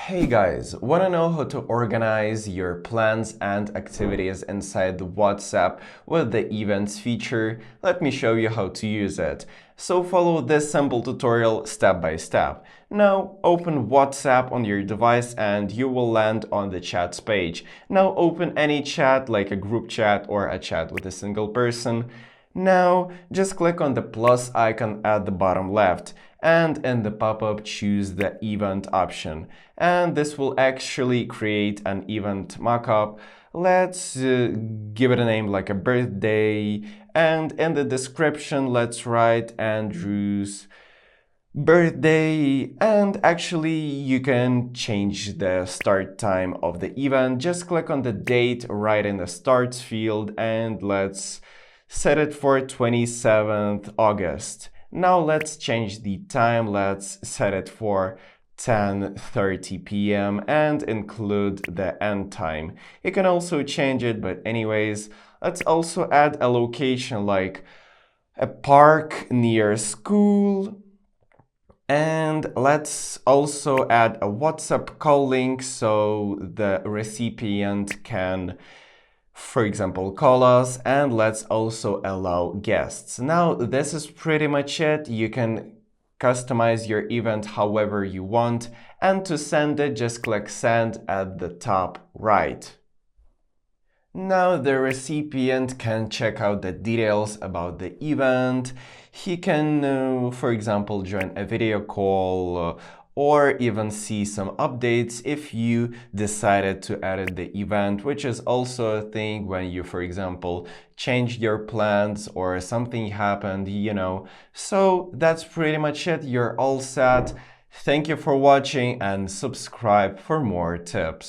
Hey guys, wanna know how to organize your plans and activities inside WhatsApp with the Events feature? Let me show you how to use it. So follow this simple tutorial step by step. Now open WhatsApp on your device and you will land on the chats page. Now open any chat like a group chat or a chat with a single person. Now just click on the plus icon at the bottom left and in the pop-up choose the event option, and this will actually create an event mockup. Let's give it a name like a birthday, and in the description let's write Andrew's birthday, and actually you can change the start time of the event. Just click on the date right in the starts field and let's set it for 27th August. Now let's change the time. Let's set it for 10:30 p.m. and include the end time. You can also change it, but anyways, let's also add a location like a park near school. And let's also add a WhatsApp call link so the recipient can, for example, call us, and let's also allow guests. Now, this is pretty much it. You can customize your event however you want, and to send it, just click send at the top right. Now the recipient can check out the details about the event. He can, for example, join a video call or even see some updates if you decided to edit the event, which is also a thing when you, for example, changed your plans or something happened, So that's pretty much it. You're all set. Thank you for watching and subscribe for more tips.